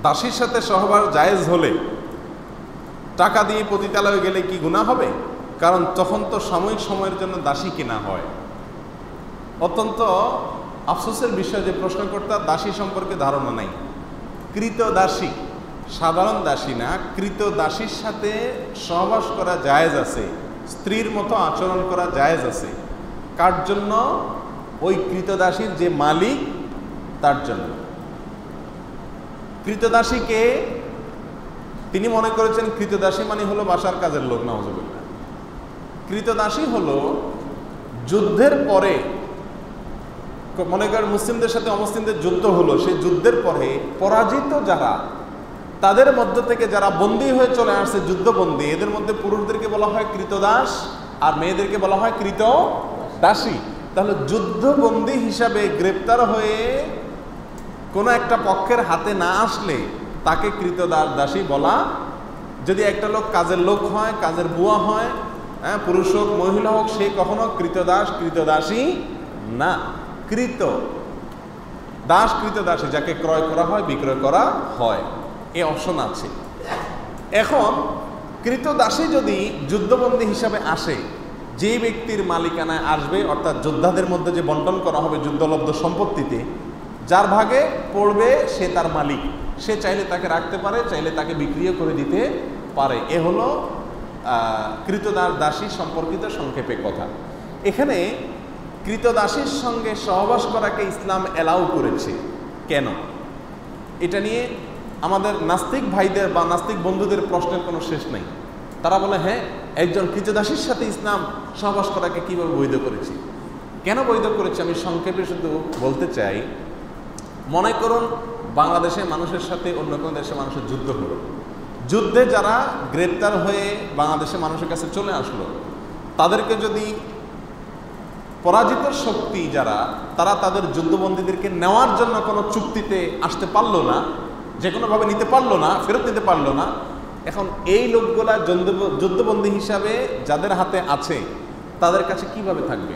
দাসীর সাথে সহবাস জায়েজ হলে টাকা দিয়ে পতিতালয়ে গেলে কি গুনাহ হবে? কারণ তখন তো সাময়িক সময়ের জন্য দাসী কেনা হয়। অত্যন্ত আফসোসের বিষয় যে প্রশ্নকর্তার দাসী সম্পর্কে ধারণা নাই। কৃত দাসী, সাধারণ দাসী না, কৃত দাসীর সাথে সহবাস করা জায়েজ আছে, স্ত্রীর মতো আচরণ করা জায়েজ আছে। কার জন্য? ওই কৃতদাসীর যে মালিক তার জন্য। কৃতদাসীকে তিনি মনে করেছেন কৃতদাসী মানে হলো বাসার কাজের লোক, নাউজুবিল্লাহ। কৃতদাসী হলো যুদ্ধের পরে, মনে করেন মুসলিমদের সাথে অমুসলিমদের যুদ্ধ হলো, সেই যুদ্ধের পরে পরাজিত যারা, তাদের মধ্য থেকে যারা বন্দী হয়ে চলে আসছে, যুদ্ধবন্দী, এদের মধ্যে পুরুষদেরকে বলা হয় কৃতদাস আর মেয়েদেরকে বলা হয় কৃতদাসী। তাহলে যুদ্ধবন্দী হিসাবে গ্রেপ্তার হয়ে কোনো একটা পক্ষের হাতে না আসলে তাকে কৃতদাস দাসী বলা। যদি একটা লোক কাজের লোক হয়, কাজের বুয়া হয়, হ্যাঁ, পুরুষ হোক মহিলা হোক, সে কখনো কৃতদাস কৃতদাসী না। কৃত দাস কৃতদাসী যাকে ক্রয় করা হয়, বিক্রয় করা হয়, এই অপশন আছে। এখন কৃতদাসী যদি যুদ্ধবন্দী হিসাবে আসে, যে ব্যক্তির মালিকানায় আসবে, অর্থাৎ যোদ্ধাদের মধ্যে যে বন্টন করা হবে যুদ্ধলব্ধ সম্পত্তিতে, যার ভাগে পড়বে সে তার মালিক। সে চাইলে তাকে রাখতে পারে, চাইলে তাকে বিক্রিও করে দিতে পারে। এ হলো কৃতদাস দাসী সম্পর্কিত সংক্ষেপে কথা। এখানে কৃতদাসীর সঙ্গে সহবাস করাকে ইসলাম অ্যালাউ করেছে কেন? এটা নিয়ে আমাদের নাস্তিক ভাইদের বা নাস্তিক বন্ধুদের প্রশ্নের কোনো শেষ নেই। তারা বলে, হ্যাঁ, একজন কৃতদাসীর সাথে ইসলাম সহবাস করাকে কীভাবে বৈধ করেছে? কেন বৈধ করেছে আমি সংক্ষেপে শুধু বলতে চাই। মনে করুন বাংলাদেশের মানুষের সাথে অন্য কোনো দেশের মানুষের যুদ্ধ হলো, যুদ্ধে যারা গ্রেপ্তার হয়ে বাংলাদেশের মানুষের কাছে চলে আসলো, তাদেরকে যদি পরাজিত শক্তি যারা, তারা তাদের যুদ্ধবন্দীদেরকে নেওয়ার জন্য কোনো চুক্তিতে আসতে পারলো না, যে কোনোভাবে নিতে পারলো না, ফেরত নিতে পারলো না, এখন এই লোকগুলা যুদ্ধবন্দী হিসাবে যাদের হাতে আছে তাদের কাছে কিভাবে থাকবে?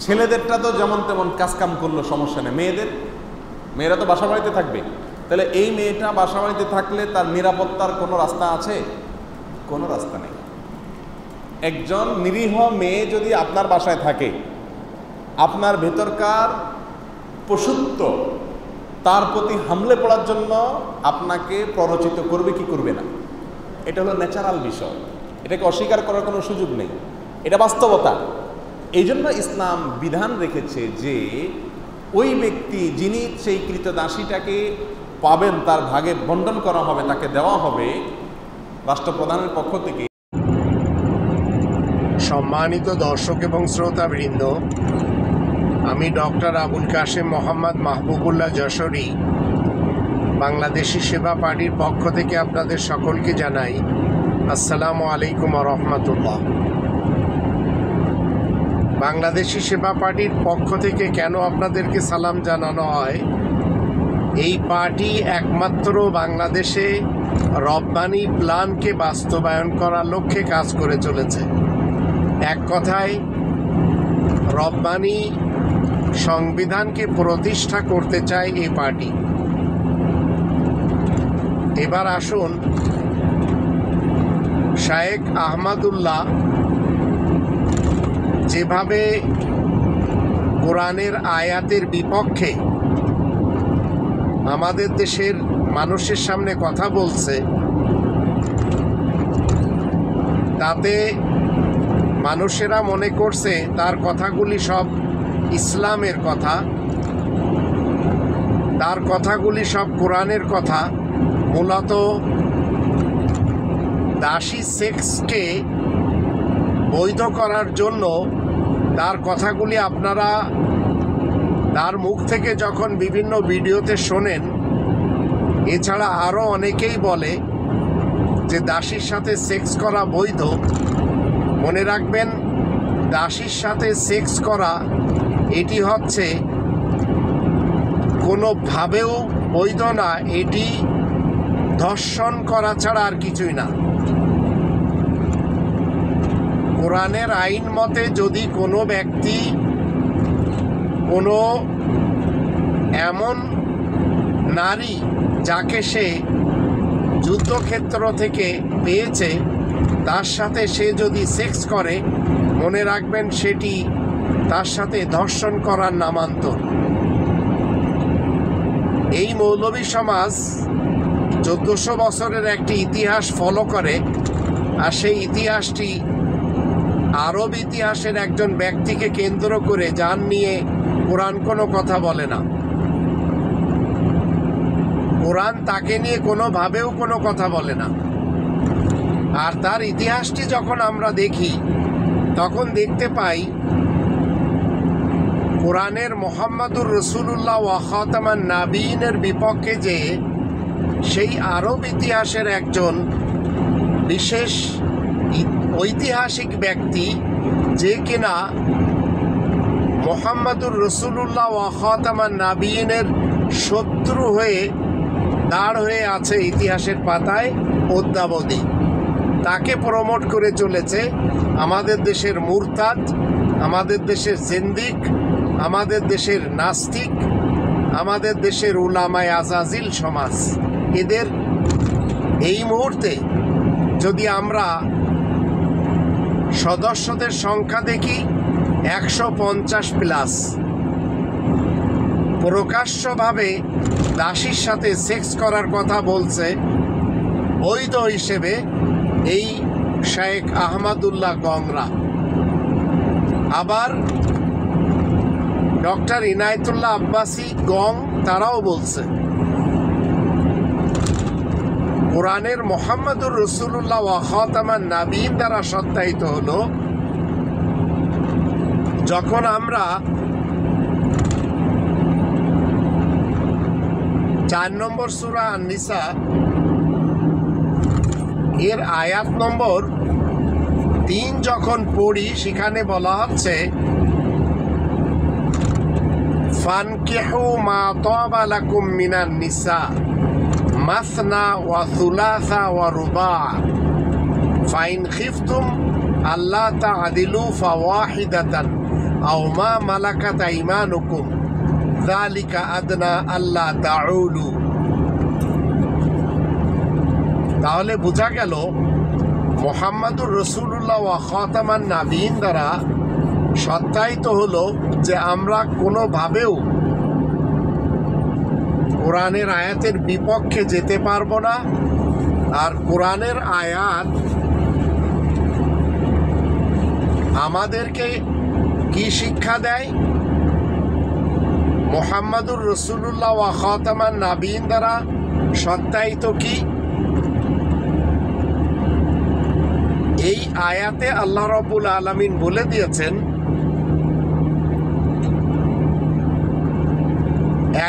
ছেলেদেরটা তো যেমন তেমন কাজকাম করলো, সমস্যা নেই। মেয়েরা তো বাসা বাড়িতে থাকবে। তাহলে এই মেয়েটা বাসা বাড়িতে থাকলে তার নিরাপত্তার কোনো রাস্তা আছে? কোনো রাস্তা নেই। একজন নিরীহ মেয়ে যদি আপনার বাসায় থাকে, আপনার ভেতরকার পশুত্ব তার প্রতি হামলে পড়ার জন্য আপনাকে প্ররোচিত করবে কি করবে না? এটা হলো ন্যাচারাল বিষয়, এটাকে অস্বীকার করার কোনো সুযোগ নেই, এটা বাস্তবতা। এই জন্য ইসলাম বিধান রেখেছে যে ওই ব্যক্তি যিনি সেই কৃতদাসীটাকে পাবেন, তার ভাগে বন্টন করা হবে, তাকে দেওয়া হবে রাষ্ট্রপ্রধানের পক্ষ থেকে। সম্মানিত দর্শক এবং শ্রোতাবৃন্দ, আমি ডক্টর আবুল কাশেম মোহাম্মদ মাহবুবুল্লাহ যশোরী, বাংলাদেশি সেবা পার্টির পক্ষ থেকে আপনাদের সকলকে জানাই আসসালামু আলাইকুম ওয়া রাহমাতুল্লাহ। বাংলাদেশি সেবা পার্টির পক্ষ থেকে কেন আপনাদেরকে সালাম জানানো হয়? এই পার্টি একমাত্র বাংলাদেশে রব্বানি প্ল্যানকে বাস্তবায়ন করার লক্ষ্যে কাজ করে চলেছে। এক কথায় রব্বানি সংবিধানকে প্রতিষ্ঠা করতে চায় এই পার্টি। এবার আসুন, শায়েখ আহমদুল্লাহ যেভাবে কোরআনের আয়াতের বিপক্ষে আমাদের দেশের মানুষের সামনে কথা বলছে, তাতে মানুষেরা মনে করছে তার কথাগুলি সব ইসলামের কথা, তার কথাগুলি সব কোরআনের কথা। মূলত দাসী সেক্সকে বৈধ করার জন্য তার কথাগুলি আপনারা তার মুখ থেকে যখন বিভিন্ন ভিডিওতে শোনেন, এছাড়া আরও অনেকেই বলে যে দাসীর সাথে সেক্স করা বৈধ। মনে রাখবেন, দাসীর সাথে সেক্স করা এটি হচ্ছে কোনোভাবেও বৈধ না, এটি ধর্ষণ করা ছাড়া আর কিছুই না। কোরআনের আইন মতে যদি কোনো ব্যক্তি কোনো এমন নারী যাকে সে যুদ্ধক্ষেত্র থেকে পেয়েছে তার সাথে সে যদি সেক্স করে, মনে রাখবেন সেটি তার সাথে ধর্ষণ করার নামান্তর। এই মৌলবী সমাজ 1400 বছরের একটি ইতিহাস ফলো করে, আর সেই ইতিহাসটি আরব ইতিহাসের একজন ব্যক্তিকে কেন্দ্র করে, যার নিয়ে কোরআন কোনো কথা বলে না। কোরআন তাকে নিয়ে কোনোভাবেও কোনো কথা বলে না। আর তার ইতিহাসটি যখন আমরা দেখি তখন দেখতে পাই কোরআনের মুহাম্মাদুর রাসূলুল্লাহ ওয়া খাতামান নাবিয়িনের বিপক্ষে যে সেই আরব ইতিহাসের একজন বিশেষ ঐতিহাসিক ব্যক্তি, যে কিনা মুহাম্মাদুর রাসূলুল্লাহ ওয়া খাতামান নাবিয়িনের শত্রু হয়ে দাঁড় হয়ে আছে ইতিহাসের পাতায় অদ্যাবধি, তাকে প্রমোট করে চলেছে আমাদের দেশের মুরতাদ, আমাদের দেশের জিন্দিক, আমাদের দেশের নাস্তিক, আমাদের দেশের উলামায়ে আজাজিল সমাজ। এদের এই মুহূর্তে যদি আমরা সদস্যদের সংখ্যা দেখি 150+, প্রকাশ্যভাবে দাসীর সাথে সেক্স করার কথা বলছে বৈধ হিসেবে এই শেখ আহমদুল্লাহ গংরা। আবার ডক্টর ইনায়েতুল্লাহ আব্বাসী গং তারাও বলছে কোরআনের মুহাম্মাদুর রাসূলুল্লাহ ওয়া খাতামান নাবিয়িন দ্বারা সত্যায়িত হলো যখন আমরা 4 নম্বর সূরা আন-নিসা এর আয়াত নম্বর 3 যখন পড়ি, সেখানে বলা হচ্ছে ফানকিহু মা তাবা লাকুম মিনান নিসা মাসনা ওয়া সুলাসা ওয়া রুবা ফাইন খিফতুম আল্লা তা'দিলু ফাওয়াহিদাতান আও মা মালাকাত আইমানুকুম যালিকা আদনা আল্লা তাউলু। তাহলে বোঝা গেল মুহাম্মাদুর রাসূলুল্লাহ ওয়া খাতামান নাবিয়িন দ্বারা সত্যায়িত হলো যে আমরা কোনোভাবেও কোরআনের আয়াতের বিপক্ষে যেতে পারবো না। আর কোরআনের আয়াত আমাদেরকে কি শিক্ষা দেয়? মুহাম্মাদুর রাসূলুল্লাহ ওয়া খাতামান নাবিয়িন দ্বারা সত্যায়িত কি? এই আয়াতে আল্লাহ রাব্বুল আলামিন বলে দিয়েছেন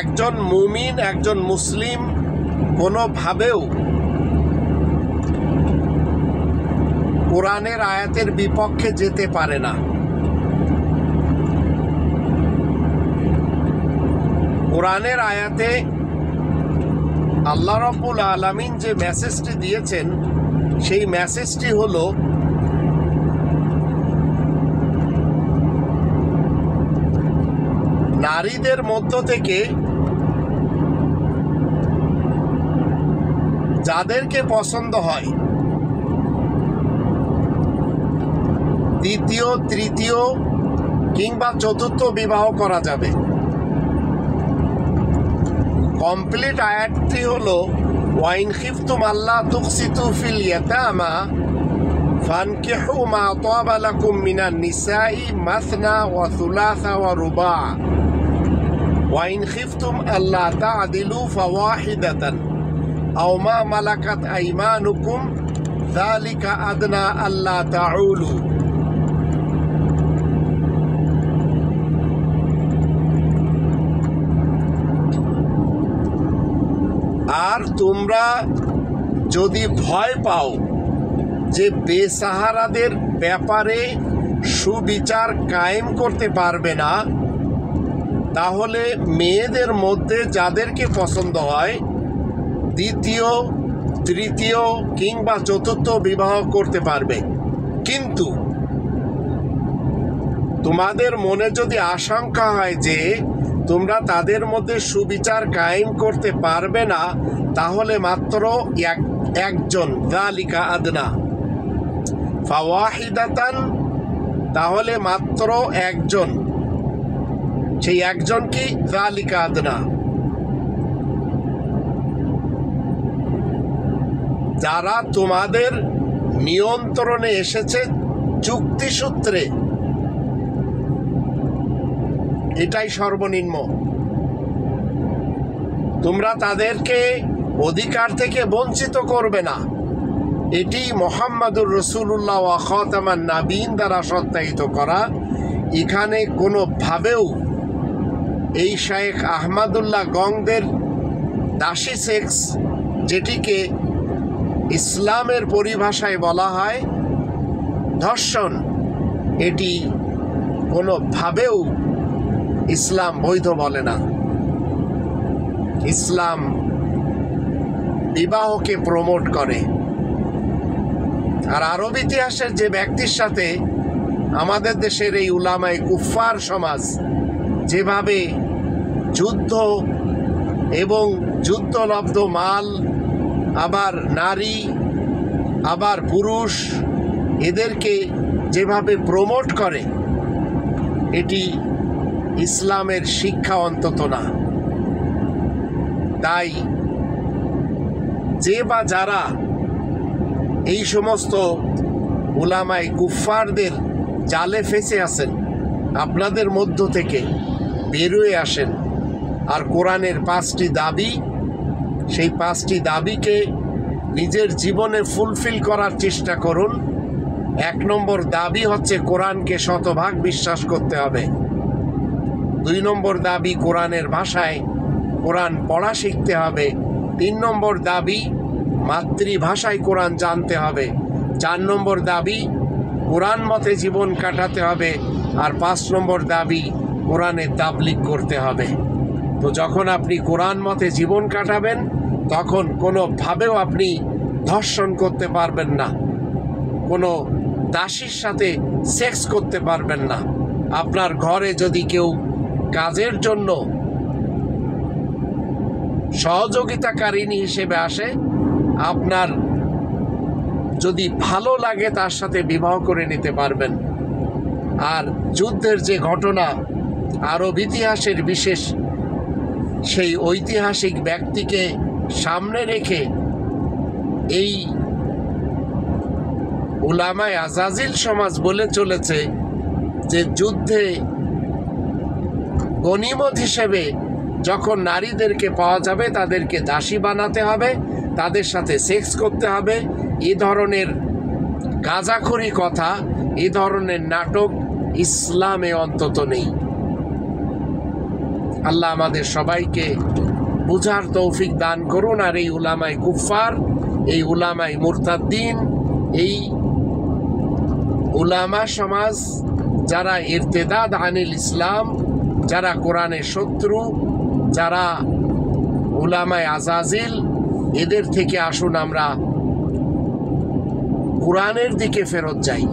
একজন মুমিন, একজন মুসলিম কোনোভাবেও কোরআনের আয়াতের বিপক্ষে যেতে পারে না। কোরআনের আয়াতে আল্লাহ রাব্বুল আলামিন যে মেসেজটি দিয়েছেন সেই মেসেজটি হলো নারীদের মধ্য থেকে যাদেরকে পছন্দ হয় দ্বিতীয়, তৃতীয় কিংবা চতুর্থ বিবাহ করা যাবে। কমপ্লিট আয়াতটি হলো ওয়াইন খিফতুম আল্লা তুকসিতু ফিল ইয়াতামা ফানকিহু মা তাবা লাকুম মিনান নিসাই মাসনা ওয়া সুলাসা ওয়া রুবা ওয়াইন খিফতুম আল্লা তা'দিলু ফাওয়াহিদাতান আও মা মালাকাত আইমানুকুম যালিকা আদনা আল্লা তাউলু। আর তোমরা যদি ভয় পাও যে বেসাহারাদের ব্যাপারে সুবিচার কায়েম করতে পারবে না, তাহলে মেয়েদের মধ্যে যাদেরকে পছন্দ হয় দ্বিতীয়, তৃতীয় কিংবা চতুর্থ বিবাহ করতে পারবে। কিন্তু তোমাদের মনে যদি আশঙ্কা হয় যে তোমরা তাদের মধ্যে সুবিচার কায়েম করতে পারবে না, তাহলে মাত্র একজন, যালিকা আদনা ফাওয়াহিদাতান, তাহলে মাত্র একজন, সেই একজন কি? যালিকা আদনা, যারা তোমাদের নিয়ন্ত্রণে এসেছে চুক্তিসূত্রে, এটাই সর্বনিম্ন। তোমরা তাদেরকে অধিকার থেকে বঞ্চিত করবে না। এটি মুহাম্মাদুর রাসূলুল্লাহ ওয়া খাতামান নাবিয়িন দ্বারা সত্যায়িত করা। এখানে কোনোভাবেও এই শেখ আহমদুল্লাহ গংদের দাসী সেক্স, যেটিকে ইসলামের পরিভাষায় বলা হয় ধর্ষণ, এটি কোনোভাবেও ইসলাম বৈধ বলে না। ইসলাম বিবাহকে প্রমোট করে। আর আরব ইতিহাসের যে ব্যক্তির সাথে আমাদের দেশের এই উলামায়ে কুফফার সমাজ যেভাবে যুদ্ধ এবং যুদ্ধলব্ধ মাল, আবার নারী, আবার পুরুষ, এদেরকে যেভাবে প্রমোট করে, এটি ইসলামের শিক্ষা অন্তত না। তাই যে বা যারা এই সমস্ত উলামায়ে কুফফারদের জালে ফেঁসে আছেন, আপনাদের মধ্য থেকে বেরোয় আসেন। আর কোরআনের 5টি দাবি, সেই 5টি দাবিকে নিজের জীবনে ফুলফিল করার চেষ্টা করুন। 1 নম্বর দাবি হচ্ছে কোরআনকে শতভাগ বিশ্বাস করতে হবে। 2 নম্বর দাবি কোরআনের ভাষায় কোরআন পড়া শিখতে হবে। 3 নম্বর দাবি মাতৃভাষায় কোরআন জানতে হবে। 4 নম্বর দাবি কোরআন মতে জীবন কাটাতে হবে। আর 5 নম্বর দাবি কোরআনের তাবলীগ করতে হবে। তো যখন আপনি কোরআন মতে জীবন কাটাবেন, তখন কোনোভাবেও আপনি ধর্ষণ করতে পারবেন না, কোনো দাসীর সাথে সেক্স করতে পারবেন না। আপনার ঘরে যদি কেউ কাজের জন্য সহযোগিতাকারিণী হিসেবে আসে, আপনার যদি ভালো লাগে তার সাথে বিবাহ করে নিতে পারবেন। আর যুদ্ধের যে ঘটনা আরব ইতিহাসের বিশেষ সেই ঐতিহাসিক ব্যক্তিকে সামনে রেখে এই উলামায়ে আজাজিল সমাজ বলে চলেছে যে যুদ্ধে গনিমত হিসেবে যখন নারীদেরকে পাওয়া যাবে তাদেরকে দাসী বানাতে হবে, তাদের সাথে সেক্স করতে হবে। এ ধরনের গাঁজাখুরি কথা, এ ধরনের নাটক ইসলামে অন্তত নেই। আল্লাহ আমাদের সবাইকে বুঝার তৌফিক দান করুন। আর এই উলামায়ে কুফফার, এই উলামায়ে মুরতাদ্দিন, এই উলামা সমাজ যারা ইরতেদাদ আনিল ইসলাম, যারা কোরআনের শত্রু, যারা উলামায়ে আজাজিল, এদের থেকে আসুন আমরা কোরআনের দিকে ফেরত যাই।